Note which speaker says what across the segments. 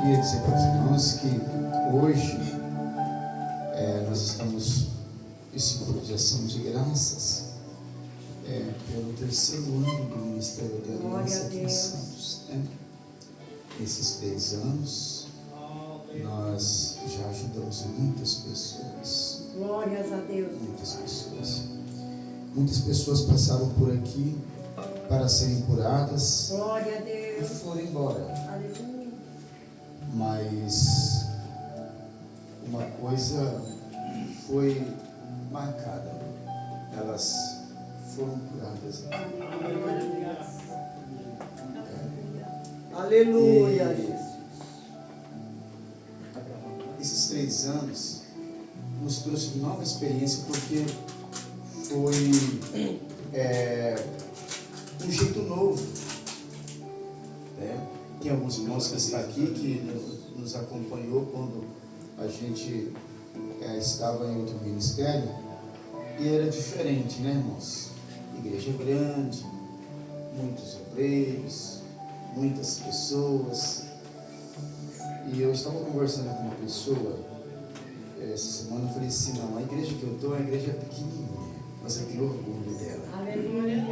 Speaker 1: queria dizer para os irmãos que hoje nós estamos nesse grupo de ação de graças pelo terceiro ano do Ministério de Aliança aqui em Santos. Nesses 3 anos, nós já ajudamos muitas pessoas.
Speaker 2: Glórias a Deus.
Speaker 1: Muitas pessoas. Muitas pessoas passaram por aqui para serem curadas.
Speaker 2: Glória a
Speaker 1: E
Speaker 2: Deus.
Speaker 1: foram embora.
Speaker 2: Aleluia.
Speaker 1: Mas uma coisa foi marcada. Elas foram curadas.
Speaker 2: Aleluia,
Speaker 1: E
Speaker 2: Jesus.
Speaker 1: esses 3 anos nos trouxe nova experiência, porque foi um jeito novo. Tem alguns irmãos que estão aqui que nos acompanhou quando a gente estava em outro ministério, e era diferente, né, irmãos? Igreja grande, muitos obreiros, muitas pessoas. E eu estava conversando com uma pessoa essa semana. Eu falei assim: não, a igreja que eu estou é uma igreja pequenininha, mas eu tenho orgulho dela.
Speaker 2: Aleluia.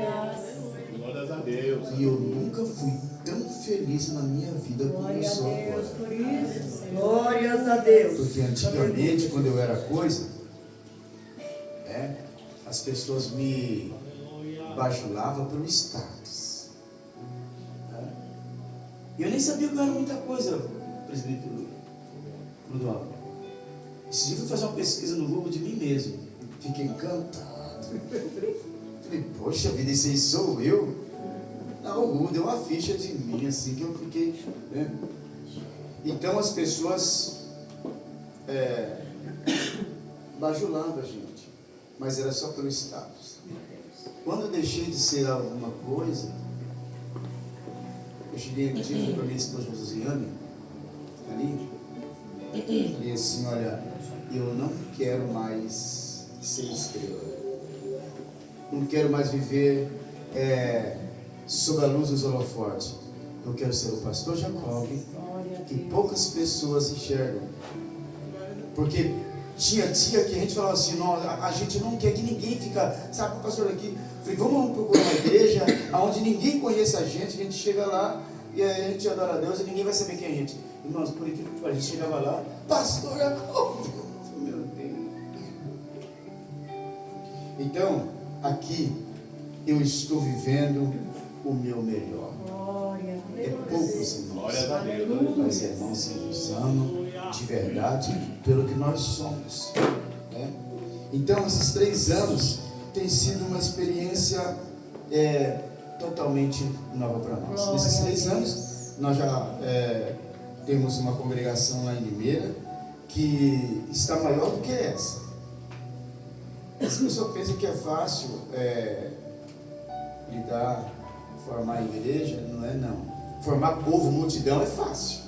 Speaker 3: Glórias a Deus.
Speaker 1: E eu nunca fui tão feliz na minha vida como eu
Speaker 2: Glória a
Speaker 1: sou
Speaker 2: Deus
Speaker 1: agora.
Speaker 2: por isso. Glórias a Deus.
Speaker 1: Porque antigamente, quando eu era coisa, as pessoas me bajulavam pelo status. E eu nem sabia que eu era muita coisa, presbítero Clodoaldo. Esse dia eu fui fazer uma pesquisa no Google de mim mesmo. Fiquei encantado. Falei, poxa vida, esse aí sou eu? Não, o Google deu uma ficha de mim, assim, que eu fiquei... Então as pessoas bajulavam a gente, mas era só pelo status. Quando eu deixei de ser alguma coisa, eu cheguei um dia e falei para minha esposa Josiane, ali, falei assim: olha, eu não quero mais ser estrela, não quero mais viver sob a luz dos holofotes. Eu quero ser o pastor Jacob, que poucas pessoas enxergam. Porque tinha dia que a gente falava assim: não, a gente não quer que ninguém fica, sabe, o pastor aqui. Falei, vamos procurar uma igreja onde ninguém conheça a gente chega lá e a gente adora a Deus e ninguém vai saber quem é a gente. Irmãos, por aqui a gente chegava lá, pastor Jacob. Meu Deus. Então, aqui eu estou vivendo o meu melhor.
Speaker 2: Glória a Deus.
Speaker 1: Poucos irmãos,
Speaker 3: Glórias a Deus.
Speaker 1: mas irmãos que nos amam de verdade pelo que nós somos. Então, esses 3 anos tem sido uma experiência totalmente nova para nós.
Speaker 2: Glória
Speaker 1: Nesses
Speaker 2: a
Speaker 1: 3
Speaker 2: Deus.
Speaker 1: anos, nós já temos uma congregação lá em Limeira que está maior do que essa. As pessoas pensam que é fácil lidar, formar igreja. Não é, não. Formar povo, multidão é fácil,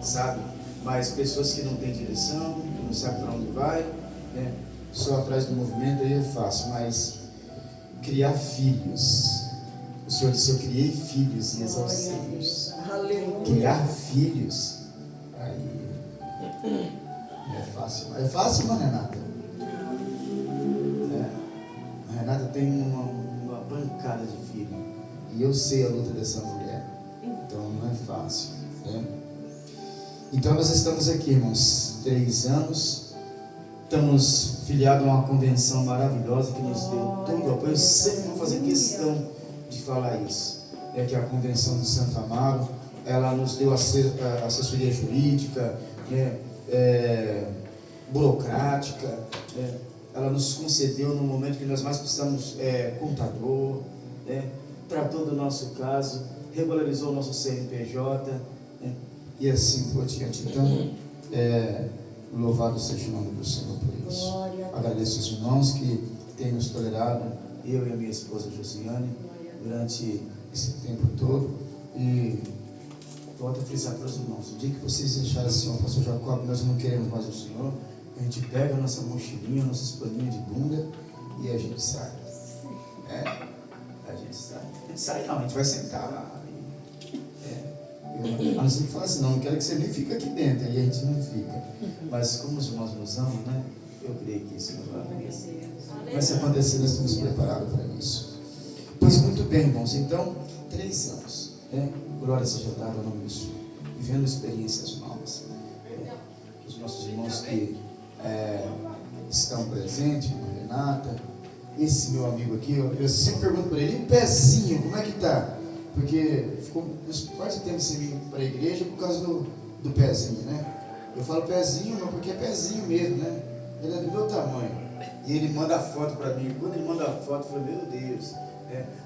Speaker 1: sabe? Mas pessoas que não têm direção, que não sabem para onde vai, só atrás do movimento, aí é fácil. Mas criar filhos, o Senhor disse: eu criei filhos e exaucei-os.
Speaker 2: Aleluia.
Speaker 1: Criar filhos, aí não é fácil. É fácil, mas Renata? A Renata tem uma bancada de filho, e eu sei a luta dessa mulher, então não é fácil. Então nós estamos aqui, irmãos, 3 anos, estamos filiados a uma convenção maravilhosa que nos deu todo o apoio. Eu sempre vou fazer questão de falar isso, que é a Convenção de Santo Amaro. Ela nos deu assessoria jurídica, burocrática, ela nos concedeu no momento que nós mais precisamos contador, para todo o nosso caso, regularizou o nosso CNPJ, e assim por diante. Então, louvado seja o nome do Senhor por isso. Agradeço os irmãos que têm nos tolerado, eu e a minha esposa Josiane, durante esse tempo todo. E volto a frisar para os irmãos: o dia que vocês deixarem assim: ó, pastor Jacob, nós não queremos mais o Senhor, a gente pega a nossa mochilinha, nossos paninhos de bunda e a gente sai. A gente sai. A gente sai não, a gente vai sentar lá. A não ser que fala assim, não quero que você nem fique aqui dentro, aí a gente não fica. Mas como os irmãos nos amam, né? Eu creio que isso vai acontecer. Mas se acontecer, nós estamos preparados para isso. Pois muito bem, irmãos, então, 3 anos, né? Glória seja dada ao nome do Senhor, vivendo experiências novas. Os nossos irmãos que estão presentes, irmã Renata, esse meu amigo aqui, eu sempre pergunto para ele, e o pezinho, como é que tá? Porque ficou quase tempo sem vir para a igreja por causa do pezinho, né? Eu falo pezinho, mas porque é pezinho mesmo, né? Ele é do meu tamanho. E ele manda a foto para mim. Quando ele manda a foto, eu falo, meu Deus.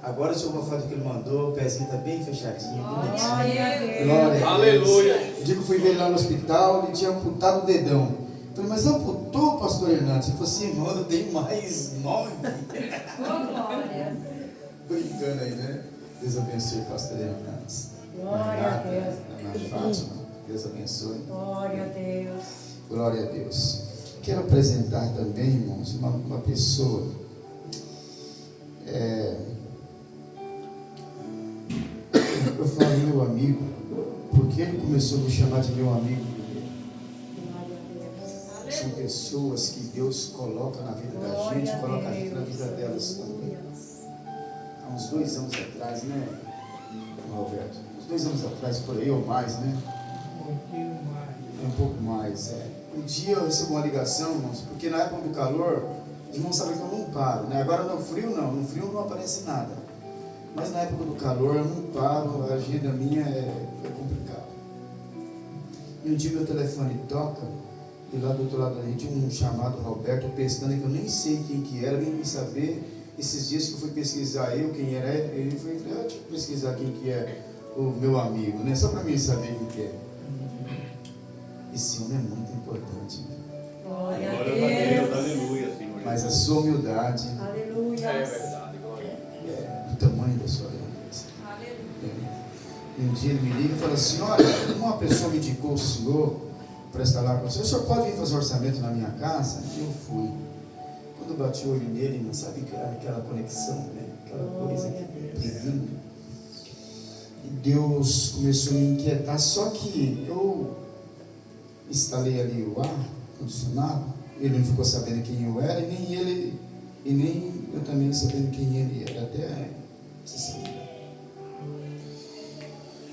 Speaker 1: Agora se uma foto que ele mandou, o pezinho está bem fechadinho, bonitinho. Glória a Deus.
Speaker 3: Aleluia.
Speaker 1: O dia que eu fui ver ele lá no hospital, ele tinha amputado o dedão. Eu falei, mas amputou, pastor Hernandes? Ele falou assim, irmão, eu tenho mais 9. Brincando aí, né? Deus abençoe o pastor Hernandes.
Speaker 2: Glória a Deus.
Speaker 1: Ana Fátima, Deus abençoe.
Speaker 2: Glória a Deus.
Speaker 1: Glória a Deus. Quero apresentar também, irmãos, uma pessoa. Eu falo meu amigo, porque ele começou a me chamar de meu amigo. São pessoas que Deus coloca na vida da gente, coloca a gente na vida delas também. Há uns 2 anos atrás, né, Roberto? Uns 2 anos atrás, por aí ou mais, né? Um pouco mais, Um dia eu recebi uma ligação, irmãos, porque na época do calor, os irmãos sabem que eu não paro, né? Agora no frio não aparece nada. Mas na época do calor eu não paro, a agenda minha é complicada. E um dia meu telefone toca, e lá do outro lado da rede um chamado Roberto Pestana, que eu nem sei quem que era, nem saber. Esses dias que eu fui pesquisar quem era, ele foi, deixa eu pesquisar quem que é o meu amigo, né? Só para mim saber quem que é. Esse homem é muito importante.
Speaker 2: Glória a
Speaker 3: Glória a Deus,
Speaker 2: Deus.
Speaker 3: aleluia, Senhor.
Speaker 1: Mas a sua humildade
Speaker 2: Aleluia.
Speaker 3: É verdade, glória.
Speaker 1: o tamanho da sua grandeza. E um dia ele me liga e fala assim, olha, uma pessoa me indicou o senhor para estar lá com você. O senhor pode vir fazer orçamento na minha casa? E eu fui. Quando eu bati o olho nele, não sabe aquela conexão, né? Aquela coisa divina. E Deus começou a me inquietar, só que eu instalei ali o ar condicionado, ele não ficou sabendo quem eu era, e nem eu também sabendo quem ele era, até essa semana.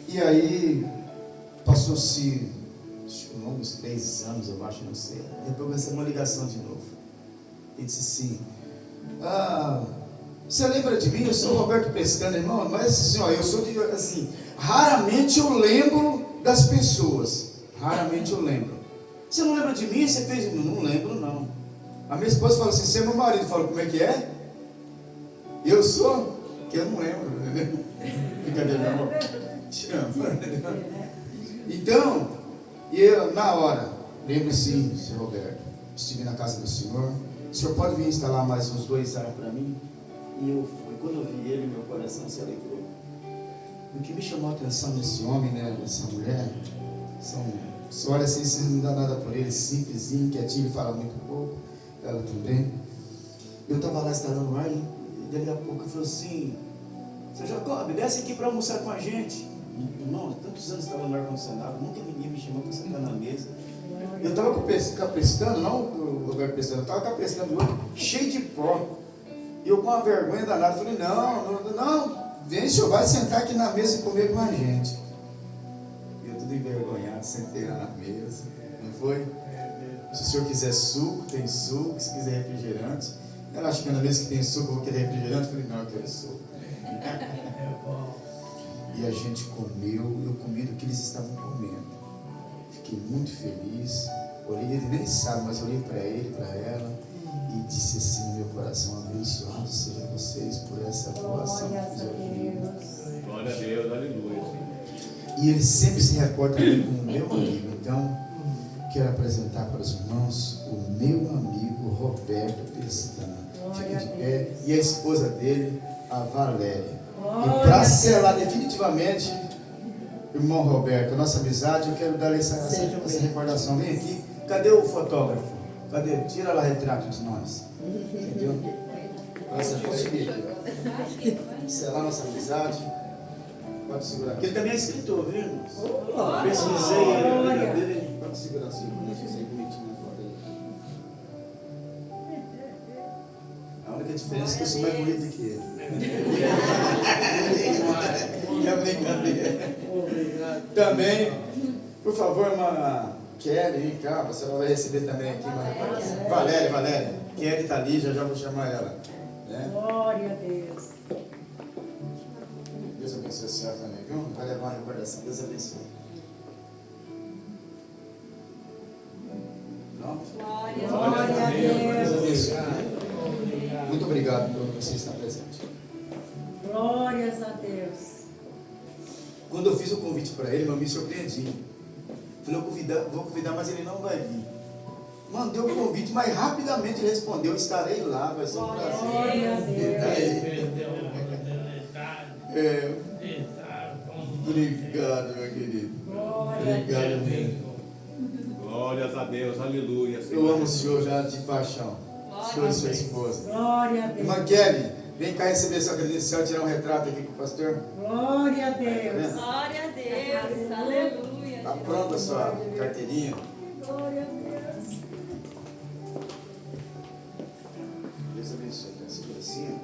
Speaker 1: E aí, passou-se uns 3 anos, eu acho, não sei. Depois eu recebi uma ligação de novo. Ele disse assim, você lembra de mim? Eu sou o Roberto Pestana, irmão, mas assim, eu sou de, assim, raramente eu lembro das pessoas. Raramente eu lembro. Você não lembra de mim? Você fez? Não lembro, não. A minha esposa fala assim, você é meu marido. Eu falo, como é que é? Eu sou? Que eu não lembro, entendeu? Brincadeira, meu amor. Te amo. Então, eu, na hora, lembro sim, senhor Roberto, estive na casa do senhor. O senhor pode vir instalar mais uns 2 ares para mim? E eu fui. Quando eu vi ele, meu coração se alegrou. O que me chamou a atenção nesse homem, né, nessa mulher, você olha assim, você não dá nada por ele, simplesinho, quietinho, fala muito pouco, ela também. Eu estava lá instalando o ar e dali a pouco eu falei assim, seu Jacob, desce aqui para almoçar com a gente. Irmão, tantos anos instalando o ar condicionado, nunca ninguém me chamou para sentar na mesa. Eu estava caprestando, não o Roberto Pestana, eu estava caprestando o olho, cheio de pó. E eu com uma vergonha danada, falei, não, vem, senhor, vai sentar aqui na mesa e comer com a gente. E eu tudo envergonhado, sentei lá na mesa, não foi? Se o senhor quiser suco, tem suco, se quiser refrigerante. Ela acha que na mesa que tem suco, eu vou querer refrigerante. Eu falei, não, eu quero suco. E a gente comeu, eu comi do que eles estavam comendo. Fiquei muito feliz. Olhei, ele nem sabe, mas olhei para ele, para ela, e disse assim no meu coração, abençoado sejam vocês por essa boa ação que fizeram comigo.
Speaker 3: Glória a Deus, aleluia, Senhor.
Speaker 1: E ele sempre se reporta a mim como meu amigo. Então, quero apresentar para os irmãos o meu amigo Roberto Pestana. Fique de pé. E a esposa dele, a Valéria. E para selar definitivamente, irmão Roberto, a nossa amizade, eu quero dar essa recordação. Vem aqui. Cadê o fotógrafo? Cadê? Tira lá retrato de nós. Entendeu? Nossa, pode subir aqui. Selar nossa amizade. Pode segurar. Porque ele também é escritor, viu, irmãos?
Speaker 2: Glória.
Speaker 1: Pesquisei a vida dele. Pode segurar assim, deixa isso aí bonitinho na foto aí. A única diferença é que eu sou mais bonito do que ele. É brincadeira. Também, por favor, irmã Kelly, vem cá, você vai receber também aqui, irmã Valéria. Kelly está ali, já vou chamar ela. Né?
Speaker 2: Glória a Deus.
Speaker 1: Deus abençoe a senhora também, viu? Vai levar uma recordação. Deus abençoe. Não?
Speaker 2: Glória a
Speaker 1: Deus
Speaker 2: Deus.
Speaker 1: abençoe. Muito obrigado por você estar presente.
Speaker 2: Glórias a Deus.
Speaker 1: Quando eu fiz o convite para ele, eu me surpreendi. Falei, vou convidar, mas ele não vai vir. Mandei o convite, mas rapidamente ele respondeu, estarei lá, vai ser um prazer.
Speaker 2: Glória a Deus.
Speaker 1: Obrigado, meu querido.
Speaker 2: Glória a
Speaker 1: Obrigado
Speaker 2: Deus.
Speaker 1: mesmo.
Speaker 3: Glórias a Deus, aleluia.
Speaker 1: Eu amo o senhor já de paixão. O senhor e sua esposa.
Speaker 2: Glória a Deus.
Speaker 1: Irmã Kelly, vem cá receber sua credencial e tirar um retrato aqui com o pastor.
Speaker 2: Glória a Deus.
Speaker 4: Glória a Deus, aleluia.
Speaker 1: Está pronta a sua carteirinha?
Speaker 2: Glória a Deus.
Speaker 1: Deus abençoe. Tá segura assim.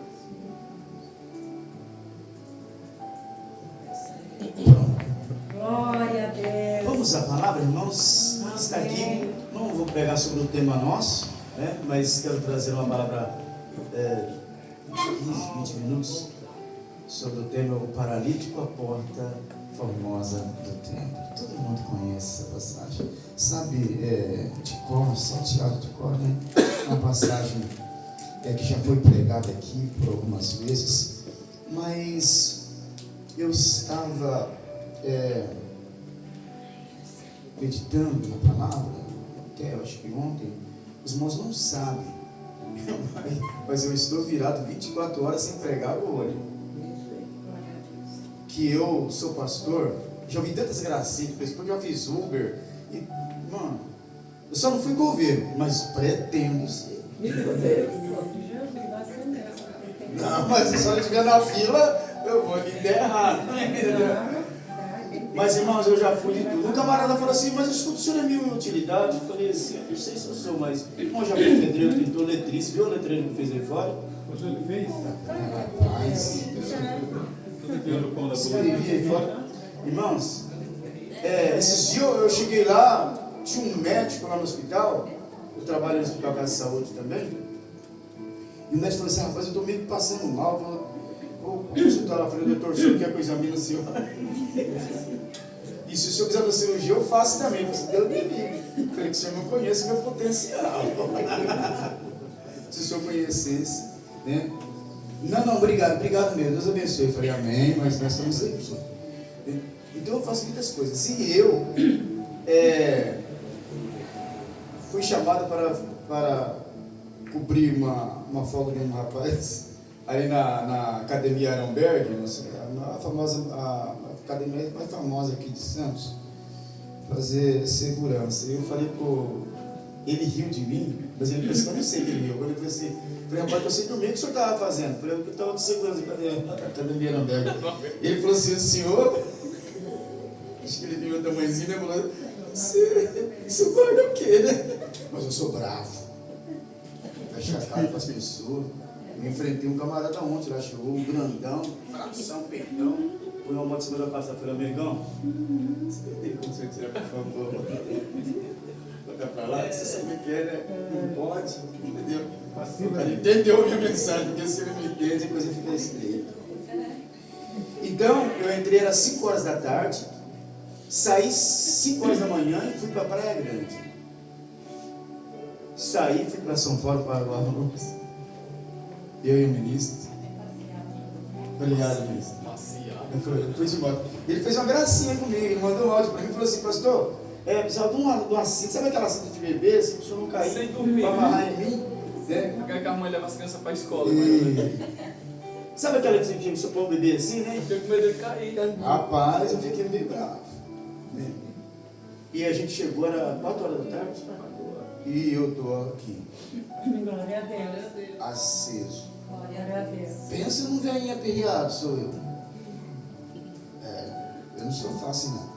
Speaker 1: Pronto.
Speaker 2: Glória a Deus.
Speaker 1: Vamos à palavra, irmãos. Está aqui. Não vou pegar sobre o tema nosso, né? Mas quero trazer uma palavra 15, 20 minutos sobre o tema o paralítico à porta formosa do templo. Todo mundo conhece essa passagem. Sabe, de cor, salteado de cor, né? Uma passagem que já foi pregada aqui por algumas vezes, mas eu estava meditando na palavra, até eu acho que ontem, os irmãos não sabem, mas eu estou virado 24 horas sem pregar o olho. Que eu sou pastor, já ouvi tantas gracinhas, porque eu já fiz Uber, e, mano, eu só não fui coveiro, mas pretendo ser.
Speaker 2: Meu Deus. Jesus, vai ser mesmo.
Speaker 1: Não, mas se só estiver na fila, eu vou me enterrar. Mas, irmãos, eu já fui de tudo. Um camarada falou assim, mas eu escuto, o senhor é mil utilidade? Eu falei assim, eu não sei se eu sou, mas irmão, já fui pedreiro, pintor, letrista, viu o letreiro que fez aí fora?
Speaker 3: O senhor que fez?
Speaker 1: Rapaz,
Speaker 3: Tudo aqui no pão da
Speaker 1: escrevi aí fora. Irmãos, esses dias eu cheguei lá, tinha um médico lá no hospital, eu trabalho no hospital Casa de Saúde também, e o médico falou assim, rapaz, eu estou meio que passando mal, vou consultar lá, falei, doutor, o senhor quer que eu examine o senhor? E se o senhor quiser da cirurgia, eu faço também. Você deu de mim. Falei que o senhor não conhece meu potencial. Se o senhor conhecesse, né? Não, obrigado mesmo. Deus abençoe. Eu falei, amém, mas nós estamos aqui. Então eu faço muitas coisas. E eu fui chamado para cobrir uma folga de um rapaz ali na Academia Arenberg, a academia mais famosa aqui de Santos, fazer segurança. E eu falei, ele riu de mim, mas ele pensou que eu não sei que ele riu. Quando eu falei assim, rapaz, eu sei também o que o senhor estava fazendo. Eu falei, eu estava de segurança na Academia Arenberg. Ele falou assim, o senhor, acho que ele viu o tamanhozinho, né? Falou, isso guarda o quê, né? Mas eu sou bravo. Fecha a cara para as pessoas. Eu enfrentei um camarada ontem, lá chegou um grandão, bração, peitão, põe uma moto em cima da quarta-feira, amigão. Você tem como você tirar, por favor? Volta pra lá, você sabe o que é, né? Não pode, entendeu? O cara entendeu a minha mensagem, porque se ele não entende, a coisa fica estreita. Então, eu entrei às 5 horas da tarde, saí 5 horas da manhã e fui para Praia Grande. Saí, fui para São Paulo para o Arroz. Eu e o ministro. Obrigado, ministro. Eu fui de moto. Ele fez uma gracinha comigo, ele mandou um áudio para mim e falou assim, pastor, precisava de uma cinta, sabe aquela cinta de bebê, assim, para o senhor não cair,
Speaker 5: sem dormir,
Speaker 1: para amarrar em mim?
Speaker 5: Eu quero que a mãe leve as crianças para a escola.
Speaker 1: Sabe aquela que você põe o bebê assim, né?
Speaker 5: Eu fiquei com medo de cair.
Speaker 1: Rapaz, eu fiquei meio bravo. Né? E a gente chegou, era 4 horas da tarde, e eu estou aqui,
Speaker 2: Glória a Deus.
Speaker 1: aceso.
Speaker 2: Glória a Deus.
Speaker 1: Pensa num velhinho aperreado, sou eu. não sou fácil não.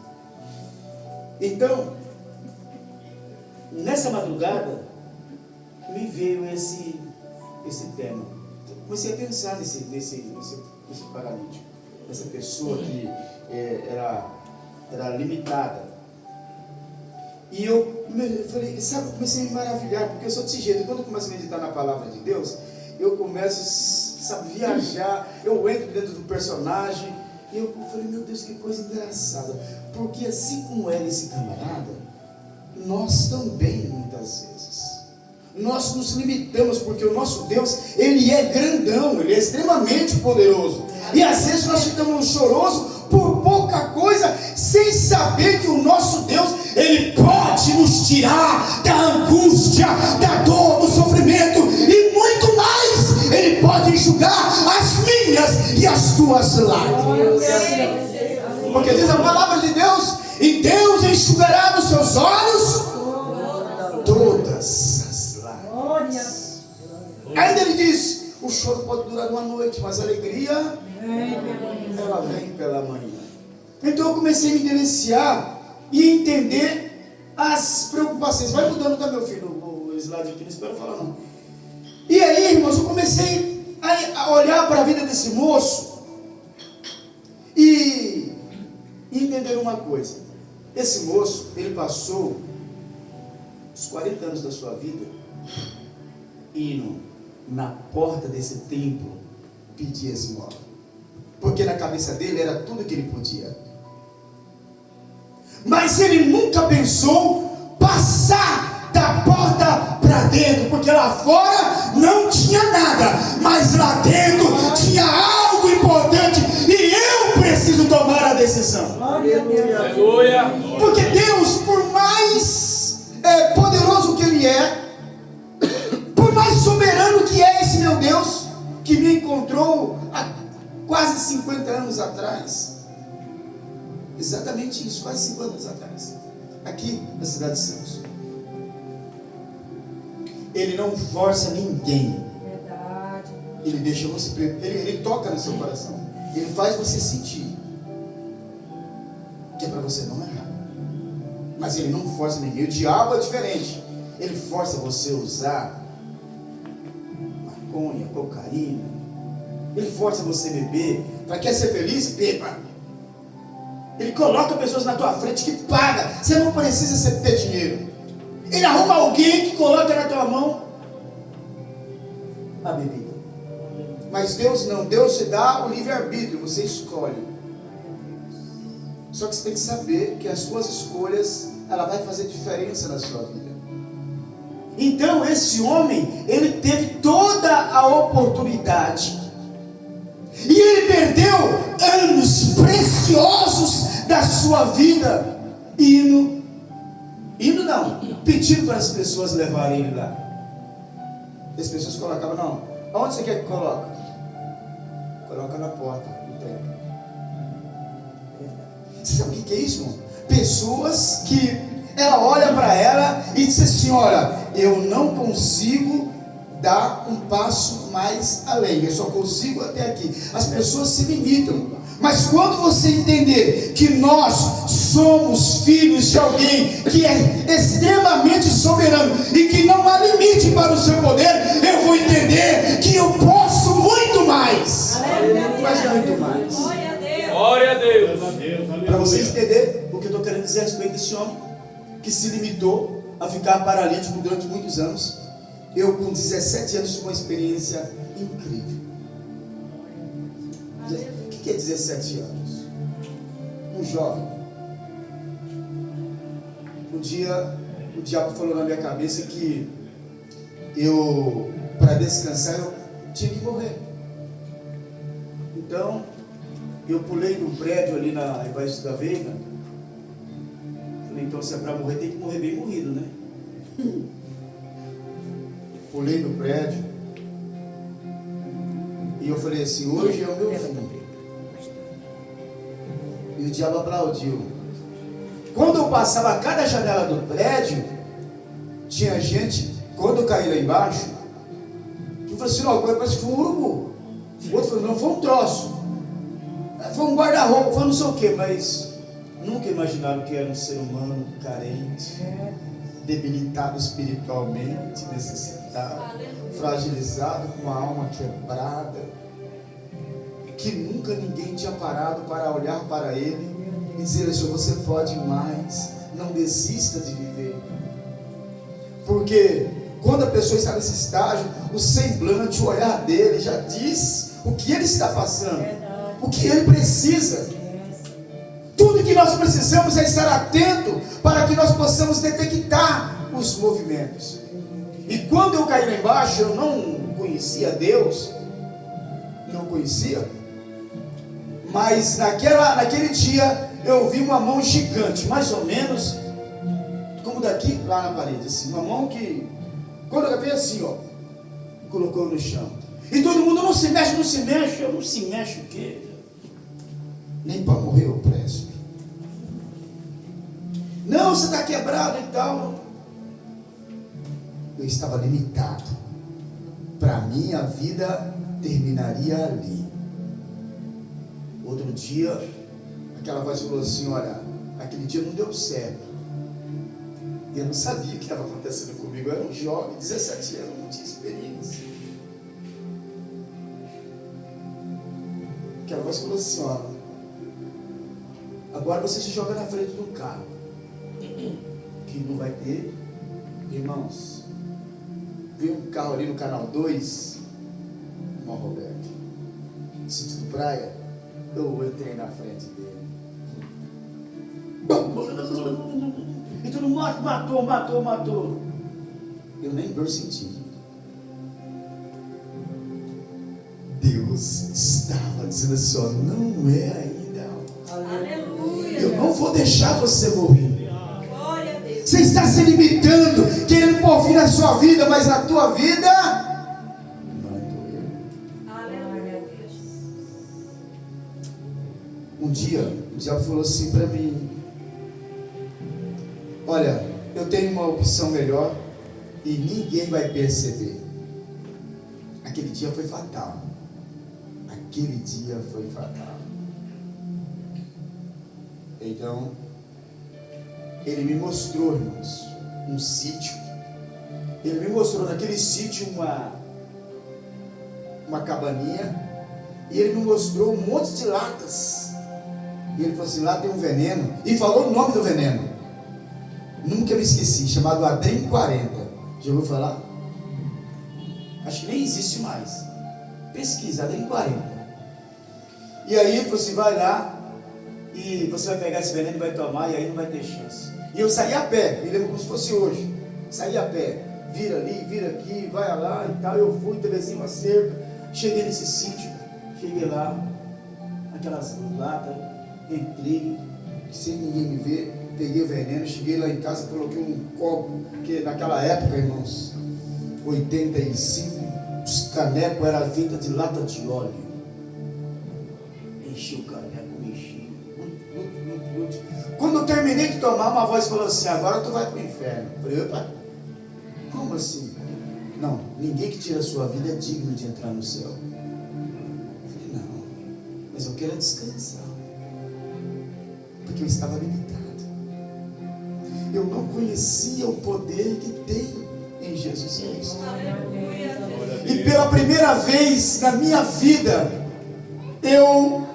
Speaker 1: Então, nessa madrugada, me veio esse tema. Comecei a pensar nesse paralítico, essa pessoa que era limitada. E eu falei, sabe, comecei a me maravilhar, porque eu sou desse jeito. Quando eu começo a meditar na palavra de Deus, eu começo, sabe, viajar, eu entro dentro do personagem, e eu falei, meu Deus, que coisa engraçada, porque assim como era esse camarada, nós também, muitas vezes, nós nos limitamos, porque o nosso Deus, Ele é grandão, Ele é extremamente poderoso, e às vezes nós ficamos chorosos por pouca coisa, sem saber que o nosso Deus, Ele pode nos tirar da angústia, da dor, do sofrimento, e muito mais, Ele pode enxugar as minhas e as tuas lágrimas, porque diz a palavra de Deus, e Deus enxugará dos seus olhos todas as lágrimas. Ainda Ele diz, o choro pode durar uma noite, mas a alegria, ela vem pela manhã. Então eu comecei a me deliciar e entender as preocupações. Vai mudando, tá, meu filho? O slide aqui, não espero falar não. E aí, irmãos, eu comecei a olhar para a vida desse moço e entender uma coisa. Esse moço, ele passou os 40 anos da sua vida indo na porta desse templo pedir esmola, porque na cabeça dele era tudo que ele podia, mas ele nunca pensou passar da porta para dentro, porque lá fora não tinha nada, mas lá dentro tinha algo importante, e eu preciso tomar a decisão.
Speaker 5: Aleluia.
Speaker 1: Porque Deus, por mais poderoso que Ele é, por mais soberano que é esse meu Deus, que me encontrou há quase 50 anos atrás, exatamente isso, quase 50 anos atrás, aqui na cidade de Santos, Ele não força ninguém.
Speaker 2: Verdade.
Speaker 1: Ele deixa você, ele toca no seu coração, Ele faz você sentir que é para você não errar, mas Ele não força ninguém. O diabo é diferente, ele força você a usar maconha, cocaína, ele força você a beber. Para quer ser feliz? Beba. Ele coloca pessoas na tua frente que paga, você não precisa ter dinheiro. Ele arruma alguém que coloca na tua mão a bebida. Mas Deus não, Deus te dá o livre-arbítrio, você escolhe. Só que você tem que saber que as suas escolhas, ela vai fazer diferença na sua vida. Então esse homem, ele teve toda a oportunidade, e ele perdeu anos preciosos da sua vida pedindo para as pessoas levarem ele lá. As pessoas colocavam, não, aonde você quer que coloque? Coloca na porta do templo. Você sabe o que é isso, irmão? Pessoas que ela olha para ela e diz assim, olha, eu não consigo dar um passo mais além, eu só consigo até aqui. As pessoas se limitam, mas quando você entender que nós somos filhos de alguém que é extremamente soberano e que não há limite para o seu poder, eu vou entender que eu posso muito mais. Mas muito mais.
Speaker 4: Glória a Deus.
Speaker 5: Glória a Deus.
Speaker 1: Para vocês entenderem o que eu estou querendo dizer a respeito desse homem que se limitou a ficar paralítico durante muitos anos. Eu com 17 anos tive uma experiência incrível. O que é 17 anos? Um jovem. Um dia o diabo falou na minha cabeça que eu, para descansar, eu tinha que morrer. Então eu pulei no prédio ali na Embaixo da Veiga. Falei, então se é para morrer, tem que morrer bem morrido, né? Pulei no prédio e eu falei assim, hoje é o meu fim. E o diabo aplaudiu. Quando eu passava a cada janela do prédio, tinha gente, quando eu caí lá embaixo, que falou assim, não, parece que foi um urubu. O outro falou, não, foi um troço, foi um guarda-roupa, foi não sei o que, mas nunca imaginaram que era um ser humano carente, debilitado espiritualmente, necessitado, fragilizado, com a alma quebrada, que nunca ninguém tinha parado para olhar para ele e dizer: Senhor, você pode mais, não desista de viver. Porque quando a pessoa está nesse estágio, o semblante, o olhar dele já diz o que ele está passando, o que ele precisa. Tudo que nós precisamos é estar atento para que nós possamos detectar os movimentos. E quando eu caí lá embaixo, eu não conhecia Deus, não conhecia, mas naquele dia eu vi uma mão gigante, mais ou menos como daqui lá na parede, assim, uma mão que, quando eu vi assim, ó, colocou no chão. E todo mundo: não se mexe, não se mexe. Eu: não se mexe o quê? Nem para morrer eu presto. Não, você está quebrado e tal. Eu estava limitado. Para mim a vida terminaria ali. Outro dia, aquela voz falou assim: olha, aquele dia não deu certo. E eu não sabia o que estava acontecendo comigo. Eu era um jovem, 17 anos, não tinha experiência. Aquela voz falou assim: ó, agora você se joga na frente do carro, que não vai ter. Irmãos, veio um carro ali no canal 2, irmão Roberto, sentido praia. Eu entrei na frente dele. E todo mundo matou. Eu nem dor senti. Deus estava dizendo assim: ó, não é ainda.
Speaker 4: Aleluia.
Speaker 1: Eu não vou deixar você morrer.
Speaker 4: Glória a Deus.
Speaker 1: Você está se limitando, querendo pôr fim na sua vida, mas na tua vida não doeu.
Speaker 4: Aleluia.
Speaker 1: Um dia, o diabo falou assim para mim: olha, eu tenho uma opção melhor e ninguém vai perceber. Aquele dia foi fatal. Aquele dia foi fatal. Então, ele me mostrou, irmãos, um sítio. Ele me mostrou naquele sítio uma cabaninha. E ele me mostrou um monte de latas. E ele falou assim: lá tem um veneno. E falou o nome do veneno. Nunca me esqueci, chamado Adrim 40. Já ouviu falar? Acho que nem existe mais. Pesquisa, Adrim 40. E aí ele falou assim: vai lá e você vai pegar esse veneno e vai tomar, e aí não vai ter chance. E eu saí a pé, me lembro como se fosse hoje. Saí a pé, vira ali, vira aqui, vai lá e tal. Eu fui, atravessei uma cerca, cheguei nesse sítio, cheguei lá, aquelas latas, entrei, sem ninguém me ver, peguei o veneno, cheguei lá em casa, coloquei um copo, que naquela época, irmãos, 85, os canecos eram feitos de lata de óleo. Enchi o caneco, mexi. Quando eu terminei de tomar, uma voz falou assim: agora tu vai para o inferno. Eu falei: opa, como assim? Não, ninguém que tira a sua vida é digno de entrar no céu. Eu falei: não, mas eu quero descansar, porque eu estava limitado. Eu não conhecia o poder que tem em Jesus Cristo.
Speaker 4: Aleluia.
Speaker 1: E pela primeira vez na minha vida, eu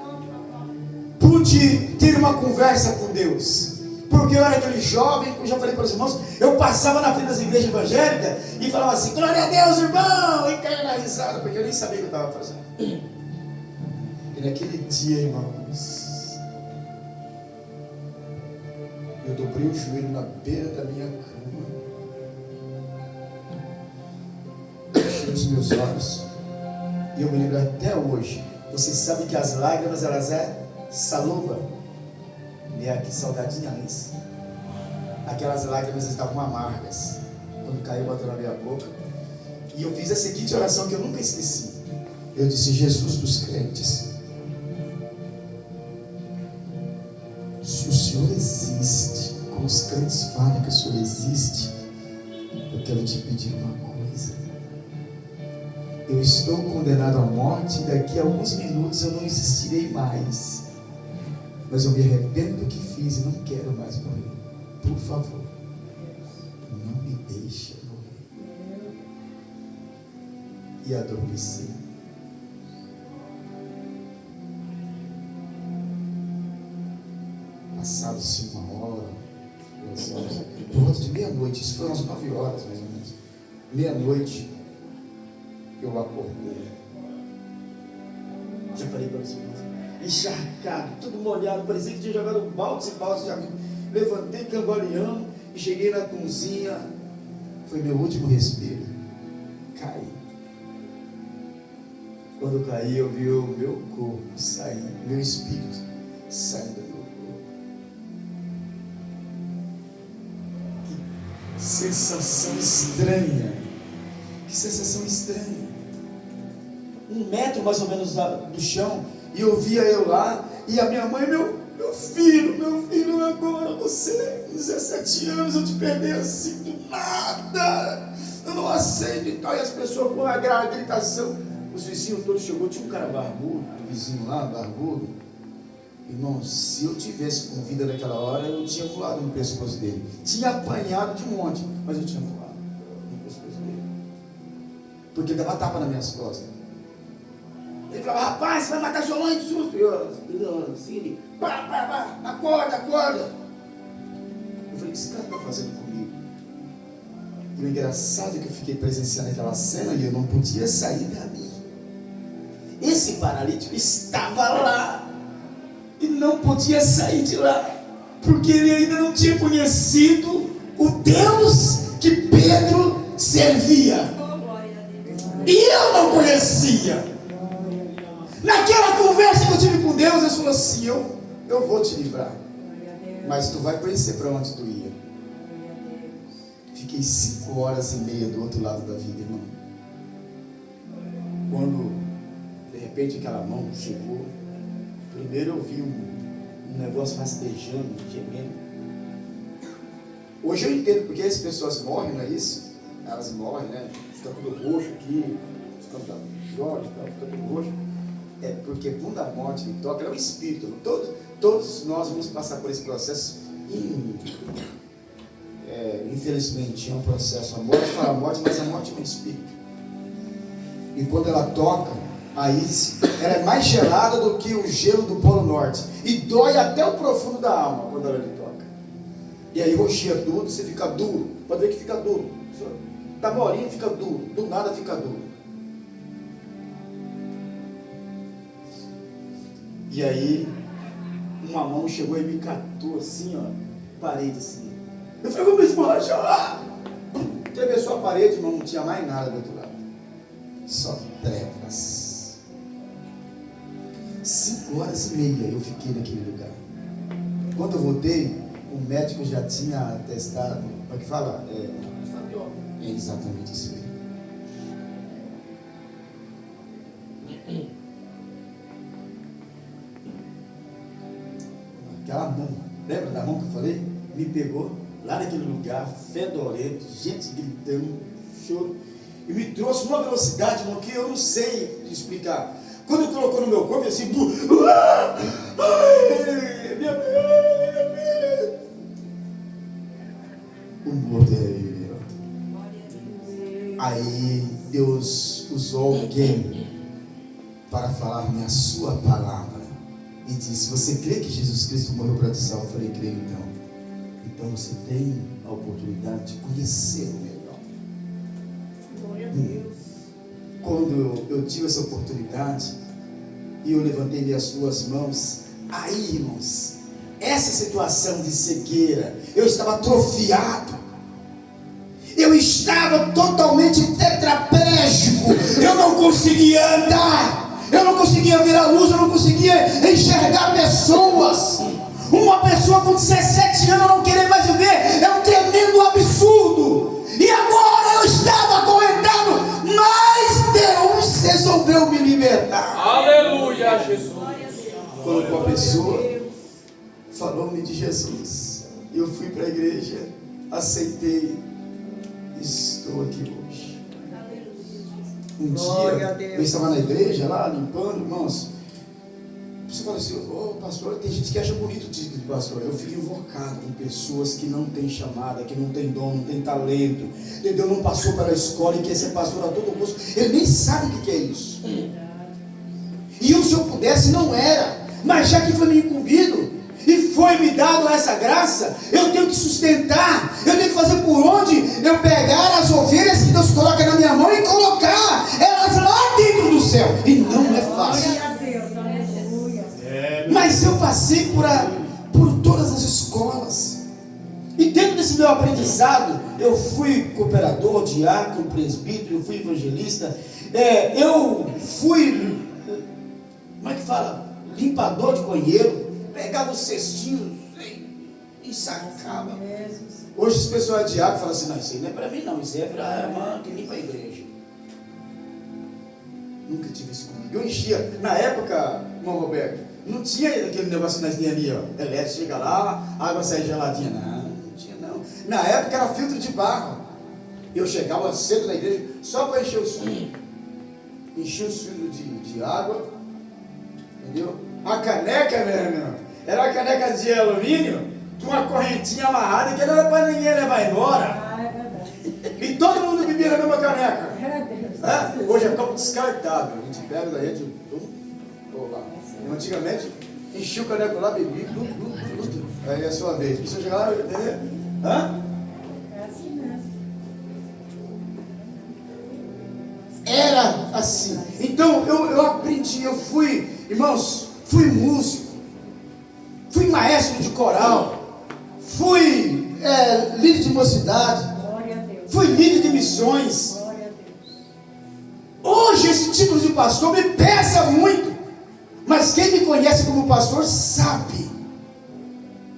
Speaker 1: pude ter uma conversa com Deus. Porque eu era aquele jovem, como eu já falei para os irmãos, eu passava na frente das igrejas evangélicas e falava assim: glória a Deus, irmão! E caía na risada, porque eu nem sabia o que eu estava fazendo. E naquele dia, irmãos, eu dobrei o joelho na beira da minha cama, fechei os meus olhos, e eu me lembro até hoje. Vocês sabem que as lágrimas, elas saloba, que salgadinha isso. Aquelas lágrimas estavam amargas. Quando caiu, botou na minha boca. E eu fiz a seguinte oração que eu nunca esqueci. Eu disse: Jesus dos crentes, se o Senhor existe, como os crentes falam que o Senhor existe, eu quero te pedir uma coisa. Eu estou condenado à morte e daqui a alguns minutos eu não existirei mais. mas eu me arrependo do que fiz e não quero mais morrer. Por favor, não me deixe morrer. E adormeci. Passado-se 1 hora, 2 horas, por volta de meia-noite, isso foi umas 9 horas mais ou menos. Meia-noite, eu acordei. Já falei para você, encharcado, tudo molhado, parecia que tinha jogado baldes e baldes de água. Levantei cambaleando e cheguei na cozinha. Foi meu último respiro. Caí. Quando caí, eu vi o meu corpo saindo, meu espírito saindo do meu corpo. Que sensação estranha. Que sensação estranha. 1 metro mais ou menos do chão, e eu via eu lá, e a minha mãe, meu filho, agora você, 17 anos, eu te perdi assim do nada, eu não aceito e tal, e as pessoas com a gritação, os vizinhos todos chegou, tinha um cara barbudo, um vizinho lá, barbudo, irmão, se eu tivesse com vida naquela hora, eu tinha voado no pescoço dele, tinha apanhado de um monte, mas eu tinha voado no pescoço dele, porque dava tapa nas minhas costas. Ele falava, rapaz, você vai matar sua mãe de susto. E eu, assim, acorda. Eu falei, o que esse cara está fazendo comigo? E o engraçado é que eu fiquei presenciando aquela cena e eu não podia sair dali. Esse paralítico estava lá e não podia sair de lá, porque ele ainda não tinha conhecido o Deus que Pedro servia. E eu não conhecia. Naquela conversa que eu tive com Deus, Deus falou assim, eu vou te livrar, mas tu vai conhecer para onde tu ia. Fiquei 5 horas e meia do outro lado da vida, irmão. Quando de repente aquela mão chegou, primeiro eu vi um negócio rastejando, gemendo. Hoje eu entendo porque as pessoas morrem, não é isso? Elas morrem, né? Fica tudo roxo aqui, fica tudo roxo. É porque quando a morte lhe toca, ela é um espírito. Todos nós vamos passar por esse processo. Infelizmente é um processo. A morte fala morte, mas a morte é um espírito. E quando ela toca, aí ela é mais gelada do que o gelo do Polo Norte. E dói até o profundo da alma quando ela lhe toca. E aí roxia tudo, você fica duro. Pode ver que fica duro. Tá molinho, fica duro. Do nada fica duro. E aí, uma mão chegou e me catou assim, ó, parede assim. Eu falei, vamos esborrachar. Atravessou a parede, irmão, não tinha mais nada do outro lado. Só trevas. 5 horas e meia eu fiquei naquele lugar. Quando eu voltei, o médico já tinha atestado, como é que fala? É exatamente isso aí. Aquela mão, lembra da mão que eu falei? Me pegou lá naquele lugar, fedorento, gente gritando, choro, e me trouxe uma velocidade, irmão, que eu não sei te explicar. Quando ele colocou no meu corpo, assim, minha filha. O morto era ele. Aí Deus usou alguém para falar-me a sua palavra. E disse, você crê que Jesus Cristo morreu para te salvar? Eu falei, creio então. Então você tem a oportunidade de conhecê-lo melhor.
Speaker 4: Glória a Deus.
Speaker 1: Quando eu tive essa oportunidade, e eu levantei minhas 2 mãos, aí, irmãos, essa situação de cegueira, eu estava atrofiado. Eu estava totalmente tetraplégico. Eu não conseguia andar. Eu não conseguia ver a luz, eu não conseguia enxergar pessoas. Uma pessoa com 17 anos não querer mais viver é um tremendo absurdo. E agora eu estava acorrentado, mas Deus resolveu me libertar.
Speaker 5: Aleluia, Jesus.
Speaker 1: Quando uma pessoa falou-me de Jesus, eu fui para a igreja, aceitei, estou aqui hoje. Um dia, eu estava na igreja lá, limpando, irmãos, Você fala assim, ô pastor, tem gente que acha bonito o título de pastor. Eu fico invocado com pessoas que não têm chamada, que não têm dom, não têm talento, entendeu? Não passou pela escola e quer ser pastor a todo custo. Ele nem sabe o que é isso. E eu, se eu pudesse, não era. Mas já que foi me incumbido e foi me dado essa graça, eu tenho que sustentar, eu tenho que fazer por onde eu pegar as ovelhas que Deus coloca na minha mão e colocar elas lá dentro do céu. E não é fácil.
Speaker 2: Glória a Deus, aleluia.
Speaker 1: Mas eu passei por todas as escolas. E dentro desse meu aprendizado, eu fui cooperador, diácono, presbítero, eu fui evangelista, eu fui, como é que fala? Limpador de banheiro, pegava os cestinhos e sacava. Hoje as pessoas diácono falam assim, não, isso aí não é para mim não, isso é para a irmã que limpa a igreja. Nunca tive isso comigo. Eu enchia, na época, irmão Roberto, não tinha aquele negócio que nós tínhamos ali, ó, elétrico, chega lá, água sai geladinha, não tinha não. Na época era filtro de barro. Eu chegava cedo na igreja só para encher os filtros. Enchia os filtros de água, entendeu? A caneca, meu irmão, era uma caneca de alumínio com uma correntinha amarrada que não era para ninguém levar embora.
Speaker 2: Ah, é verdade.
Speaker 1: E todo mundo bebia na mesma caneca.
Speaker 2: É Deus.
Speaker 1: Hoje é copo descartável. A gente pega daí, antigamente, enchia o caneco lá, bebia, aí é a sua vez. Precisa chegar lá, entendeu?
Speaker 2: É assim mesmo.
Speaker 1: Era assim. Então eu aprendi, eu fui, irmãos, fui músico, fui maestro de coral, fui líder de mocidade,
Speaker 2: Glória a Deus.
Speaker 1: fui líder de missões.
Speaker 2: Glória a Deus.
Speaker 1: Hoje esse título de pastor me pesa muito, mas quem me conhece como pastor sabe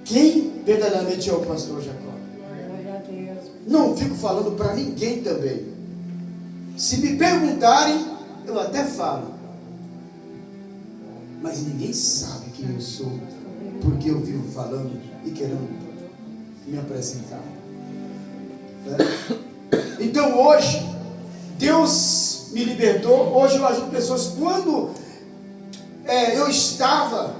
Speaker 1: quem verdadeiramente é o pastor Jacó.
Speaker 2: Glória a Deus.
Speaker 1: Não fico falando para ninguém também. Se me perguntarem, eu até falo, mas ninguém sabe quem eu sou, porque eu vivo falando e querendo me apresentar. Então hoje Deus me libertou. Hoje eu ajudo pessoas. Quando eu estava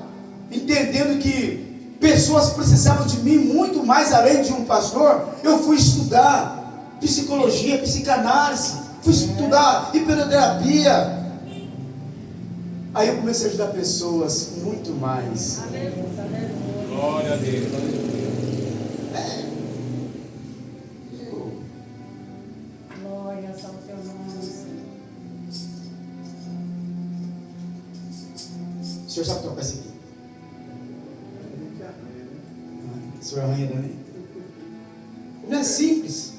Speaker 1: entendendo que pessoas precisavam de mim muito mais além de um pastor, eu fui estudar psicologia, psicanálise, fui estudar hipnoterapia. Aí eu comecei a ajudar pessoas muito mais.
Speaker 3: Glória a Deus.
Speaker 2: Glórias ao teu nome, Senhor.
Speaker 1: O senhor sabe tocar esse aqui? O senhor arranha também? Não é simples.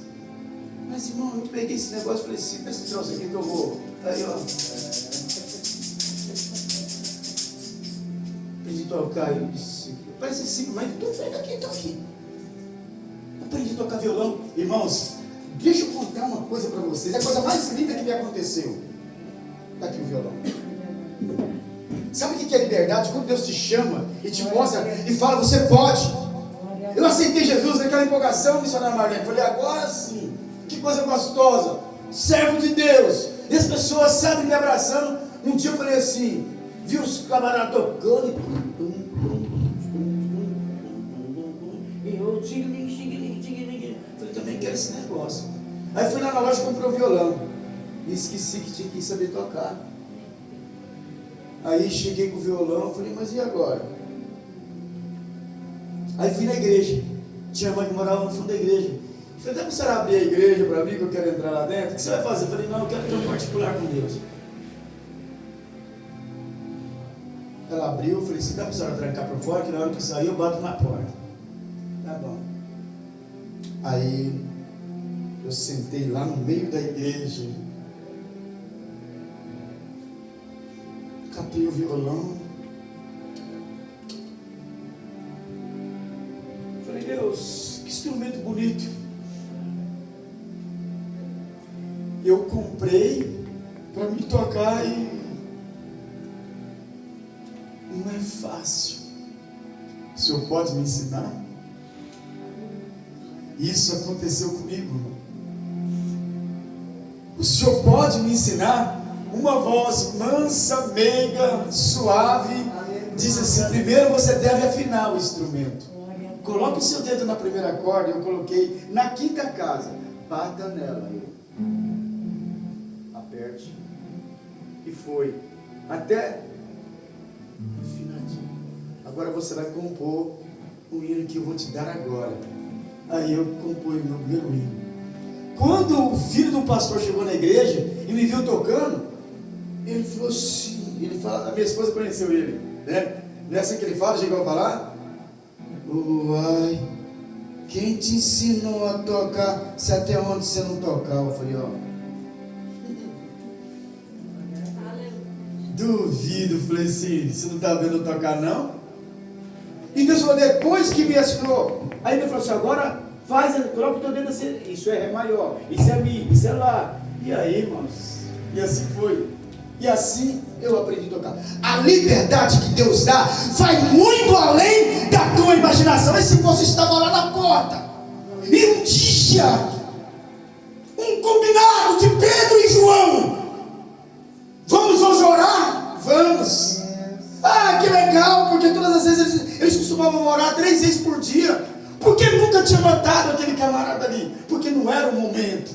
Speaker 1: Mas irmão, eu peguei esse negócio e falei assim, esse troço aqui que eu vou. Aí ó. Aprendi a tocar, eu disse, parece simples, mas tu pega aqui, tô aqui. Aprendi a tocar violão. Irmãos, deixa eu contar uma coisa para vocês. É a coisa mais linda que me aconteceu. Tá aqui o violão. Sabe o que é liberdade? Quando Deus te chama e te mostra e fala, você pode. Eu aceitei Jesus naquela empolgação, missionário Marlene. Falei, agora sim, que coisa gostosa, servo de Deus. E as pessoas, sabe, me abraçando. Um dia eu falei assim, vi os camaradas tocando e eu falei, também quero esse negócio. Aí fui lá na loja e comprei o violão. E esqueci que tinha que saber tocar. Aí cheguei com o violão, falei, mas e agora? Aí fui na igreja. Tinha mãe que morava no fundo da igreja. Falei, dá para a senhora abrir a igreja para mim, que eu quero entrar lá dentro? O que você vai fazer? Eu falei, não, eu quero ter um particular com Deus. Ela abriu, eu falei, se dá para a senhora trancar por fora, que na hora que eu sair eu bato na porta. Tá bom. Aí eu sentei lá no meio da igreja, catei o violão, falei, Deus, que instrumento bonito. Eu comprei para me tocar e não é fácil. O senhor pode me ensinar? Isso aconteceu comigo. O senhor pode me ensinar? Uma voz mansa, meiga, suave, Diz assim: primeiro você deve afinar o instrumento. Coloque o seu dedo na primeira corda. Eu coloquei na quinta casa. Bata nela. Aperte. E foi. Até afinadinho. Agora você vai compor o hino que eu vou te dar agora. Aí eu compus o meu primeiro hino. Quando o filho do pastor chegou na igreja e me viu tocando, ele falou assim, a minha esposa conheceu ele, né? Não é assim que ele fala, chegou a falar? Uai, quem te ensinou a tocar se até onde você não tocava? Eu falei, ó, duvido. Falei assim, você não está vendo eu tocar não? E Deus falou, depois que me ensinou, aí ele falou assim, agora faz, coloca o teu dedo assim, isso é Ré maior, isso é Mi, isso é Lá. E aí, irmãos, e assim foi. E assim eu aprendi a tocar. A liberdade que Deus dá vai muito além da tua imaginação. E se você estava lá na porta, e um dia, um combinado de Pedro e João, vamos hoje orar? Vamos. Ah, que legal, porque todas as vezes eles costumavam orar 3 vezes por dia. Porque nunca tinha matado aquele camarada ali? Porque não era o momento.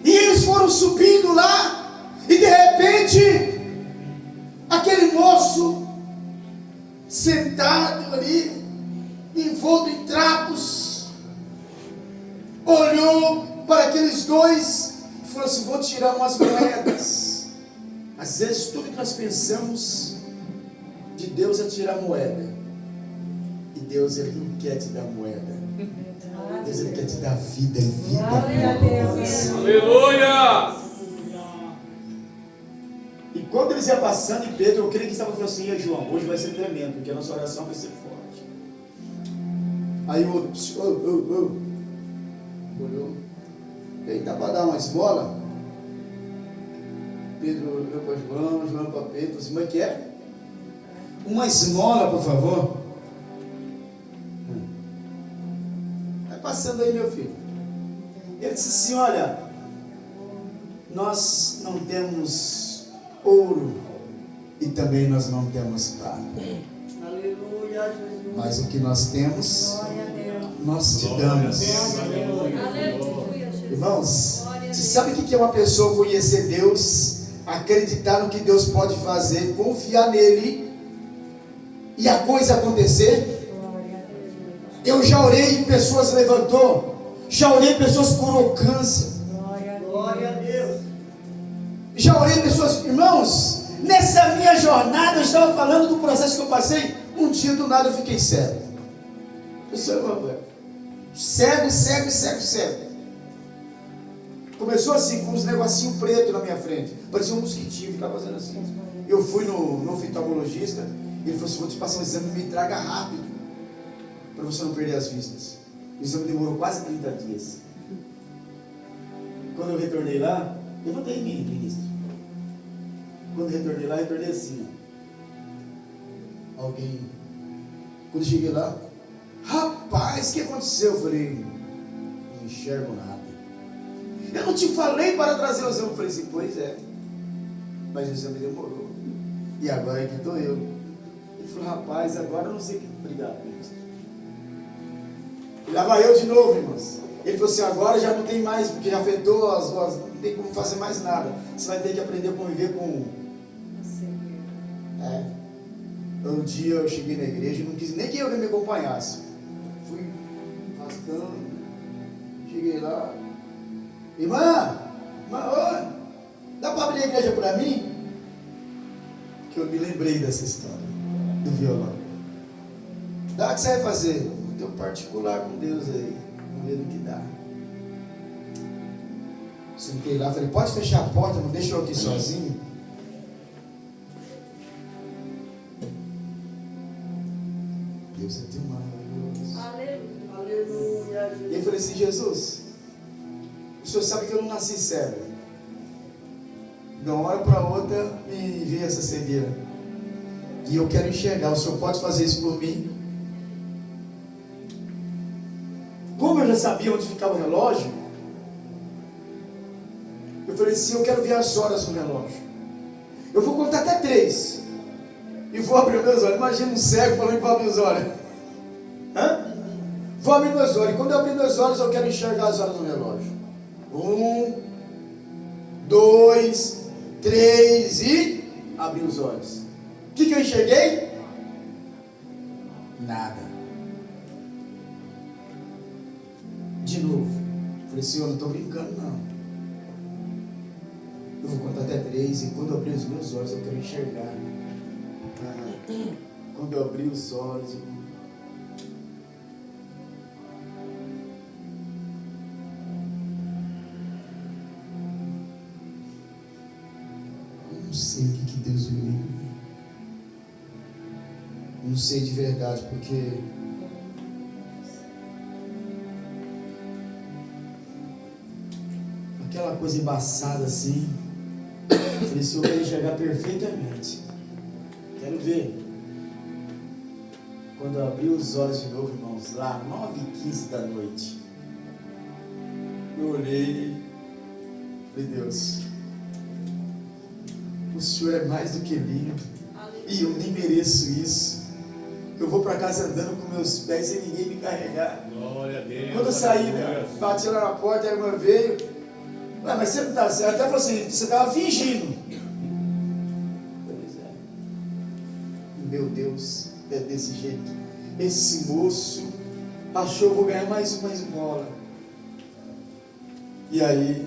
Speaker 1: E eles foram subindo lá, e de repente, aquele moço, sentado ali, envolto em trapos, olhou para aqueles dois, e falou assim, vou tirar umas moedas. Às vezes tudo que nós pensamos de Deus é tirar moeda. E Deus, Ele não quer te dar moeda. Deus, Ele quer te dar vida, vida.
Speaker 5: Aleluia!
Speaker 1: E quando eles iam passando, e Pedro, eu creio que estava falando assim, e João, hoje vai ser tremendo, porque a nossa oração vai ser forte. Aí o outro, olhou. E aí dá para dar uma esmola? Pedro olhou para João, João para Pedro, falou assim, como é que é? Uma esmola, por favor. Vai passando aí, meu filho. Ele disse assim, olha, nós não temos ouro e também nós não temos prata.
Speaker 4: Aleluia, Jesus.
Speaker 1: Mas o que nós temos, nós te damos.
Speaker 4: Aleluia, Jesus.
Speaker 1: Irmãos, você sabe o que é uma pessoa conhecer Deus, acreditar no que Deus pode fazer, confiar nele e a coisa acontecer? Eu já orei e pessoas levantou, já orei e pessoas curou câncer.
Speaker 4: Glória a Deus.
Speaker 1: Já orei pessoas, irmãos, nessa minha jornada eu estava falando do processo que eu passei. Um dia do nada eu fiquei cego. Cego. Começou assim, com uns negocinhos pretos na minha frente. Parecia um mosquitinho, ficava fazendo assim. Eu fui no oftalmologista, ele falou assim, vou te passar um exame, me traga rápido, para você não perder as vistas. O exame demorou quase 30 dias. Quando eu retornei lá, levantei em mim, ministro. Quando eu retornei lá, retornei assim, ó. Alguém, quando eu cheguei lá, rapaz, o que aconteceu? Eu falei, não enxergo nada. Eu não te falei para trazer o exame. Eu falei assim, pois é, mas o exame demorou, e agora é que estou eu. Ele falou, rapaz, agora eu não sei o que. Obrigado, ministro. E lá vai eu de novo, irmãos. Ele falou assim, agora já não tem mais, porque já afetou não tem como fazer mais nada. Você vai ter que aprender a conviver com... Um dia eu cheguei na igreja e não quis nem que alguém me acompanhasse. Fui arrastando, cheguei lá. Irmã, oi, dá para abrir a igreja para mim? Que eu me lembrei dessa história do violão. Dá, o que você vai fazer? Tem um particular com Deus aí, vamos ver no que dá. Sentei lá, falei, pode fechar a porta, não deixa eu aqui sozinho. Deus é teu maravilhoso.
Speaker 4: Aleluia.
Speaker 1: E eu falei assim, Jesus, o Senhor sabe que eu não nasci cego. De uma hora para outra me veio essa cegueira. E eu quero enxergar, o Senhor pode fazer isso por mim? Como eu já sabia onde ficava o relógio, eu falei assim, eu quero ver as horas no relógio. Eu vou contar até 3. e vou abrir meus olhos. Imagina um cego falando que vou abrir os olhos. Hã? Vou abrir meus olhos. Quando eu abrir meus olhos, eu quero enxergar as horas no relógio. 1, 2, 3 e abri os olhos. O que eu enxerguei? Nada. De novo. Falei, Senhor, não estou brincando não. Eu vou contar até 3 e quando eu abrir os meus olhos eu quero enxergar. Quando eu abrir os olhos eu não sei o que Deus me livre. Não sei de verdade, porque aquela coisa embaçada assim, eu falei, se eu quero enxergar perfeitamente, quero ver. Quando eu abri os olhos de novo, irmãos, lá 9h15 da noite, eu olhei, falei, Deus, o Senhor é mais do que lindo, e eu nem mereço isso. Eu vou para casa andando com meus pés sem ninguém me carregar.
Speaker 3: Glória a Deus.
Speaker 1: Quando eu saí, né, bati lá na porta, a irmã veio. Ah, mas você não está certo. Até falou assim, você estava fingindo. Pois é. Meu Deus, é desse jeito. Esse moço achou que eu vou ganhar mais uma esmola. E aí,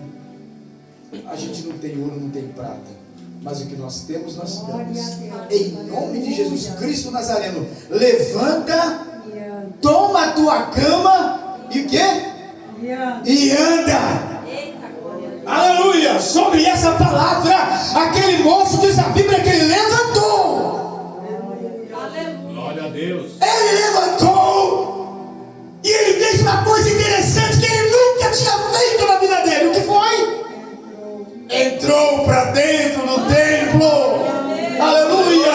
Speaker 1: a gente não tem ouro, não tem prata. Mas o que nós temos, nós damos. Em nome de Jesus Cristo Nazareno, levanta, toma a tua cama e o quê? E anda. Aleluia! Sobre essa palavra, aquele moço diz a Bíblia que ele levantou.
Speaker 3: Glória a Deus.
Speaker 1: Ele levantou e ele fez uma coisa interessante que ele nunca tinha feito na vida dele. O que foi? Entrou para dentro do templo. Aleluia!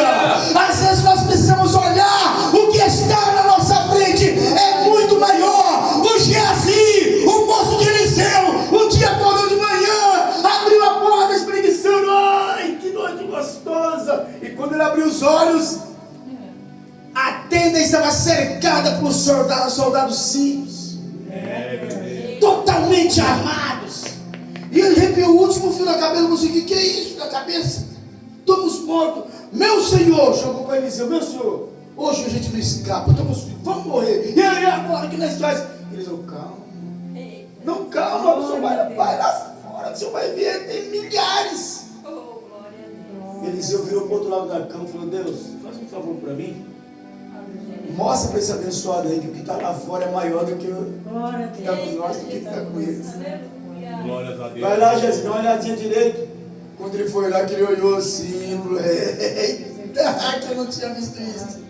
Speaker 1: Às vezes nós precisamos olhar o que está na nossa frente é muito maior. O Geazi, o moço de Eliseu, um dia acordou de manhã, abriu a porta espreguiçando. Ai, que noite gostosa! E quando ele abriu os olhos, a tenda estava cercada por soldados sírios, totalmente armados. E ele arrepiou o último fio da cabelo, não sei o que é isso da cabeça. Estamos mortos. Meu Senhor, jogou para Eliseu, meu Senhor, hoje a gente não escapa, vamos morrer. E aí agora que nós faz? Eliseu, calma. Não, calma, o senhor vai lá fora, o senhor vai ver, tem milhares. Eliseu virou para o outro lado da cama e falou, Deus, faz um favor para mim. Mostra para esse abençoado aí que o que está lá fora é maior do que o que está com nós, do que está com eles.
Speaker 3: Glórias a Deus.
Speaker 1: Vai lá, Jesus, dá uma olhadinha direito. Quando ele foi lá, que ele olhou assim, falou, eita, que eu não tinha visto isso.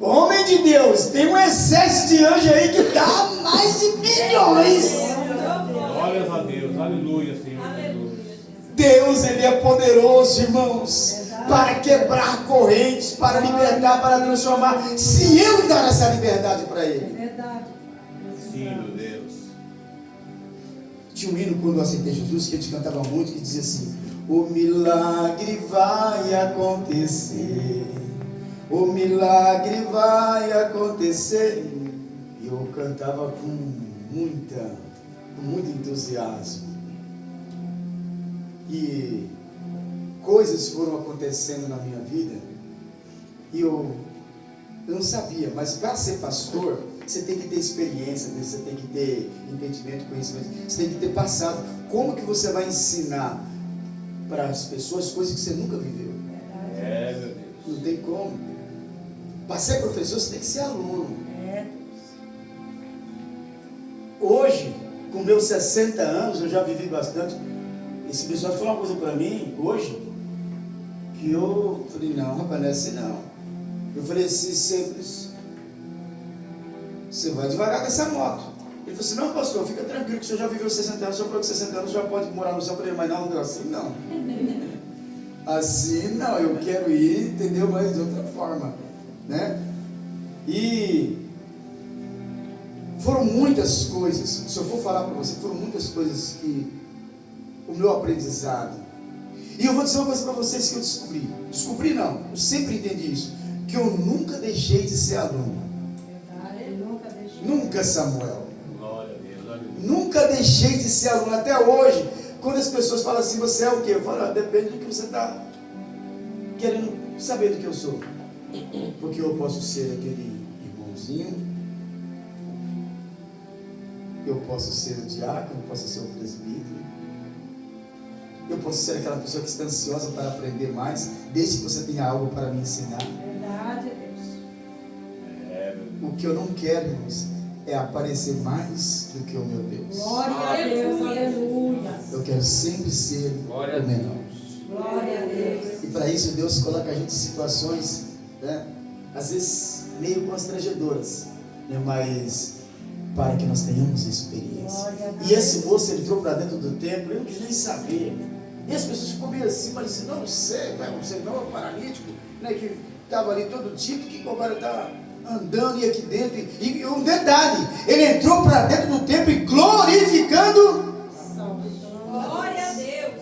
Speaker 1: Homem de Deus, tem um exército de anjo aí que dá mais de milhões.
Speaker 3: Glórias a Deus. Aleluia, Senhor.
Speaker 1: Deus, ele é poderoso, irmãos, para quebrar correntes, para libertar, para transformar, se eu dar essa liberdade para ele.
Speaker 3: Sim, meu Deus.
Speaker 1: Tinha um hino quando eu aceitei Jesus, que a gente cantava muito, que dizia assim, o milagre vai acontecer, o milagre vai acontecer. E eu cantava com muito entusiasmo. E coisas foram acontecendo na minha vida, e eu não sabia, mas para ser pastor, você tem que ter experiência, você tem que ter entendimento, conhecimento, você tem que ter passado. Como que você vai ensinar para as pessoas coisas que você nunca viveu?
Speaker 3: Meu Deus.
Speaker 1: Não tem como. Para ser professor, você tem que ser aluno. Hoje, com meus 60 anos, eu já vivi bastante. Esse pessoal falou uma coisa para mim, hoje, que eu falei, não, rapaz, não é assim não. Eu falei assim, simples. Você vai devagar com essa moto. Ele falou assim, não, pastor, fica tranquilo que o senhor já viveu 60 anos, o senhor falou que 60 anos já pode morar no céu. Eu falei, mas não, assim não. Assim não, eu quero ir, entendeu? Mas de outra forma, né? E foram muitas coisas, se eu for falar para você, foram muitas coisas que o meu aprendizado. E eu vou dizer uma coisa para vocês que eu descobri. Descobri não, eu sempre entendi isso. Que eu nunca deixei de ser aluno. Nunca, Samuel.
Speaker 3: Glória a Deus, aleluia.
Speaker 1: Nunca deixei de ser aluno. Até hoje, quando as pessoas falam assim, você é o quê? Eu falo, depende do que você está querendo saber do que eu sou. Porque eu posso ser aquele irmãozinho, eu posso ser o diácono, eu posso ser o presbítero, eu posso ser aquela pessoa que está ansiosa para aprender mais, desde que você tenha algo para me ensinar.
Speaker 2: Verdade, Deus.
Speaker 1: O que eu não quero, irmãos, é aparecer mais do que o meu Deus.
Speaker 2: Glória a Deus, aleluia.
Speaker 1: Eu quero sempre ser
Speaker 5: Glória a
Speaker 1: o menor.
Speaker 2: Glória a Deus.
Speaker 1: E para isso Deus coloca a gente em situações, né, às vezes meio constrangedoras, né, mas para que nós tenhamos experiência. E esse moço entrou para dentro do templo, eu não quis nem saber. E as pessoas ficam meio assim, mas disse, não sei, não é um paralítico, né, que estava ali todo tipo, que agora está andando e aqui dentro. E um detalhe, ele entrou para dentro do templo e glorificando.
Speaker 4: Glória a Deus.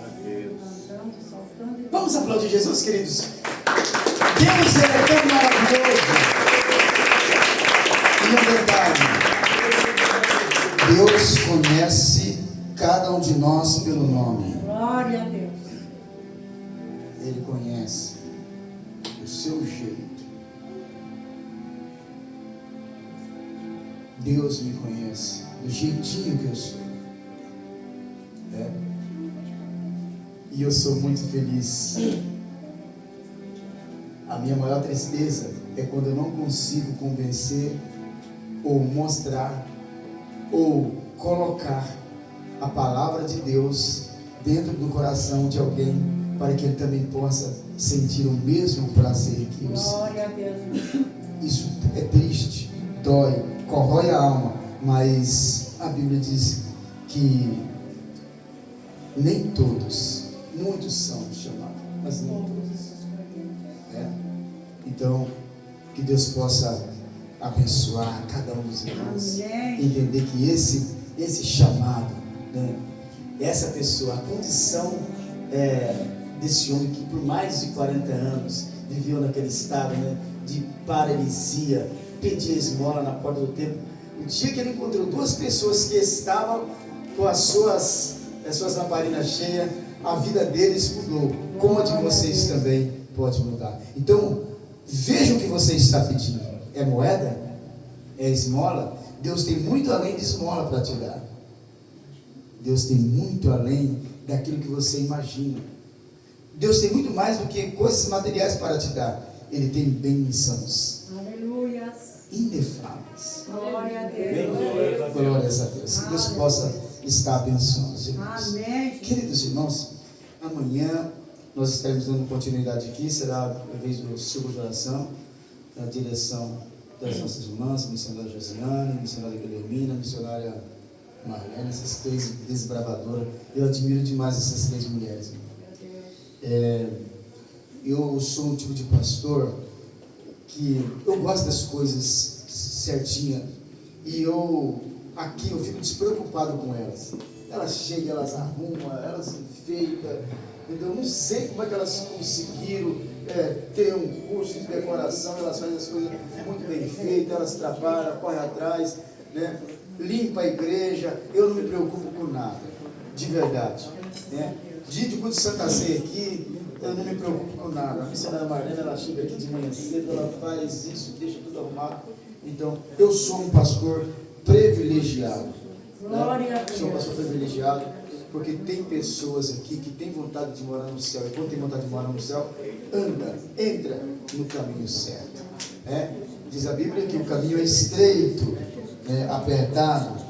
Speaker 1: Vamos aplaudir Jesus, queridos. Deus, ele é tão maravilhoso. E um detalhe, Deus conhece cada um de nós pelo nome.
Speaker 2: Glória a Deus.
Speaker 1: Ele conhece o seu jeito. Deus me conhece do jeitinho que eu sou. E eu sou muito feliz. A minha maior tristeza é quando eu não consigo convencer ou mostrar ou colocar a palavra de Deus dentro do coração de alguém para que ele também possa sentir o mesmo prazer que eu sinto.
Speaker 2: Glória a Deus.
Speaker 1: Isso é triste, dói, corrói a alma, mas a Bíblia diz que nem todos, muitos são chamados, mas nem todos. Então, que Deus possa abençoar cada um dos irmãos, entender que esse chamado, né, essa pessoa, a condição desse homem que por mais de 40 anos viveu naquele estado, né, de paralisia, pedia esmola na porta do templo. O dia que ele encontrou duas pessoas que estavam com as suas lamparinas cheias, a vida deles mudou, como a de vocês também pode mudar. Então, veja o que você está pedindo. É moeda? É esmola? Deus tem muito além de esmola para te dar. Deus tem muito além daquilo que você imagina. Deus tem muito mais do que coisas materiais para te dar. Ele tem bênçãos.
Speaker 2: Aleluia.
Speaker 1: Inefáveis.
Speaker 2: Glória a Deus.
Speaker 1: Glórias a Deus. Que Deus possa estar abençoando os irmãos.
Speaker 2: Amém.
Speaker 1: Queridos irmãos, amanhã nós estaremos dando continuidade aqui. Será a vez do círculo de oração, na direção das nossas irmãs, a missionária Josiane, a missionária Guilhermina, a missionária Mariana, essas três desbravadoras. Eu admiro demais essas três mulheres. Eu sou um tipo de pastor que eu gosto das coisas certinhas. E aqui eu fico despreocupado com elas. Elas chegam, elas arrumam, elas enfeitam. Então eu não sei como é que elas conseguiram ter um curso de decoração. Elas fazem as coisas muito bem feitas, elas trabalham, correm atrás, né? Limpa a igreja. Eu não me preocupo com nada, de verdade, né? Dídico de Santa Ceia aqui, eu não me preocupo com nada. A missionária Marlene, ela chega aqui de manhã cedo, ela faz isso, deixa tudo arrumado. Então, eu sou um pastor privilegiado.
Speaker 2: Glória a Deus.
Speaker 1: Sou um pastor privilegiado, porque tem pessoas aqui que têm vontade de morar no céu. E quando tem vontade de morar no céu, entra no caminho certo. Diz a Bíblia que o caminho é estreito, apertado,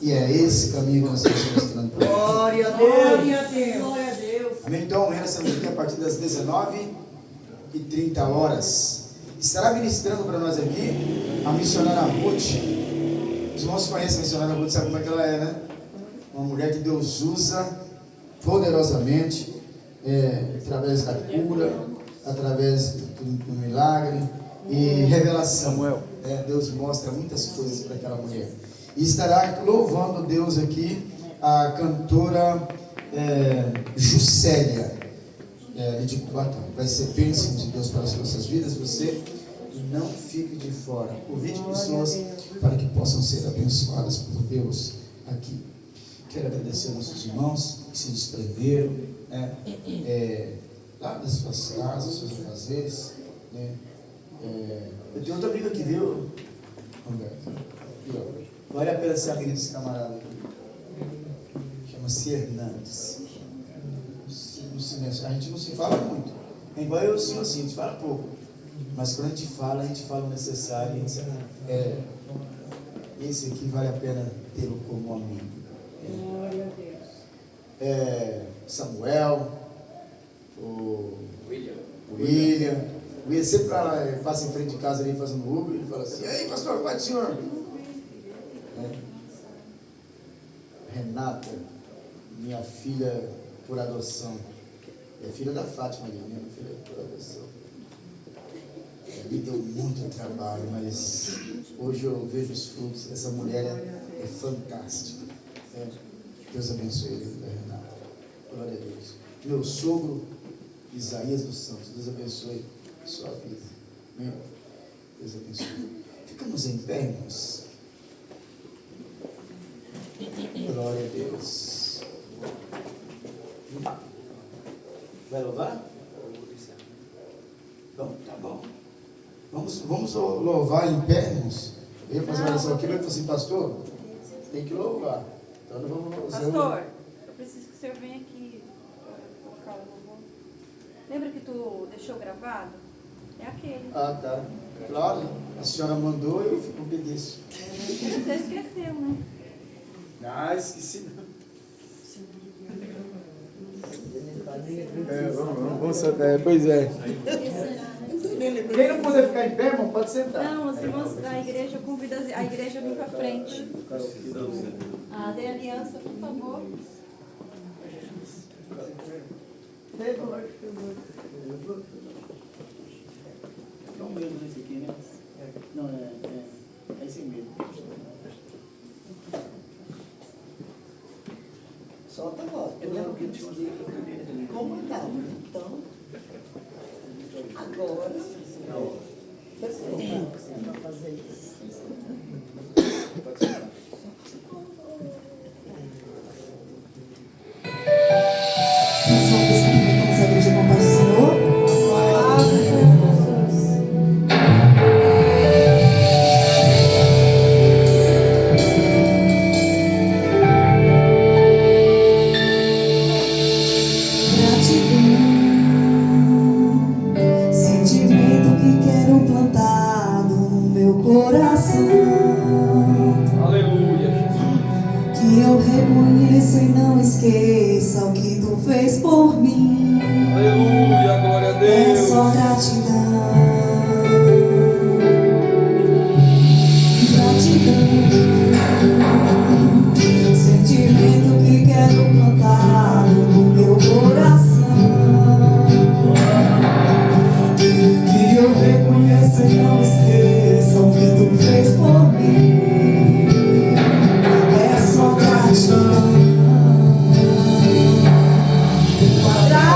Speaker 1: e é esse caminho que nós estamos mostrando para nós.
Speaker 4: Glória a Deus.
Speaker 2: Glória a Deus.
Speaker 4: Glória a Deus.
Speaker 1: Amém? Então, amanhã nós estamos aqui a partir das 19h30. Estará ministrando para nós aqui a missionária Ruth. Os irmãos conhecem a missionária Ruth, sabe como é que ela é, né? Uma mulher que Deus usa poderosamente, através da cura, através do milagre e revelação. Deus mostra muitas coisas para aquela mulher. E estará louvando Deus aqui a cantora Juscelia. ali de Cubatão. Vai ser bênção de Deus para as nossas vidas. Você não fique de fora. Convide pessoas para que possam ser abençoadas por Deus aqui. Quero agradecer aos nossos irmãos que se desprenderam, né? Lá das suas casas, seus afazeres, né? Eu tenho outra amiga aqui, viu, Roberto? Aqui, ó. Vale a pena ser amiga desse camarada aqui. Chama-se Hernandes. A gente não se fala muito. É igual eu assim, a gente fala pouco. Mas quando a gente fala o necessário. Esse aqui vale a pena tê-lo como amigo.
Speaker 2: Glória a Deus.
Speaker 1: Samuel, o William sempre passa em frente de casa ali fazendo Uber, ele fala assim: "E aí, pastor, pai do senhor?" Renata, minha filha por adoção, é filha da Fátima ali, minha filha por adoção. Me deu muito trabalho, mas hoje eu vejo os frutos. Essa mulher é fantástica. Deus abençoe ele, Renata. Glória a Deus. Meu sogro, Isaías dos Santos, Deus abençoe sua vida. Meu, Deus abençoe. Ficamos em pé, irmãos. Glória a Deus. Vai louvar? Então, tá bom. Vamos louvar em pé, irmãos. Eu ia fazer uma oração aqui, mas eu falei assim: pastor, tem que louvar. Então não vamos.
Speaker 4: Pastor, eu preciso que o senhor venha aqui tocar o louvor. Lembra que tu deixou gravado? É aquele.
Speaker 1: Ah, tá. Claro, a senhora mandou e eu obedeço.
Speaker 4: Você esqueceu, né?
Speaker 1: Ah, esqueci não. Pois é. Quem não puder ficar em pé, irmão, pode sentar.
Speaker 4: Não, os irmãos da igreja convidam a igreja a vir para frente. Dê aliança, por favor.
Speaker 1: Não mesmo esse aqui, né? Não, é esse mesmo.
Speaker 6: Solta agora. Eu lembro que tinha um comandava, então. Agora. Pessoal, para fazer isso.
Speaker 1: Pode sentar.
Speaker 6: Nós somos cumprimentamos a igreja com a paz do Senhor.
Speaker 7: Reconheça e não esqueça o que tu fez por mim.
Speaker 5: Aleluia, glória a Deus.
Speaker 7: É só gratidão. Gratidão. Sentimento que quero plantar no meu coração. Que eu reconheça e não esqueça o que tu fez por mim. Gratidão.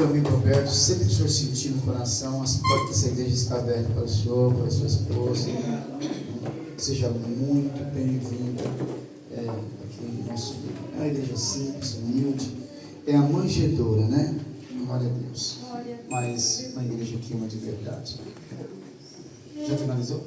Speaker 1: o micro aberto, sempre que o senhor sentir no coração, as portas dessa igreja estão abertas para o senhor, para a sua esposa. Seja muito bem-vindo. Aqui no nosso, é uma igreja simples, humilde. É a manjedoura, né? Glória a Deus. Mas uma igreja aqui é uma de verdade. Já finalizou?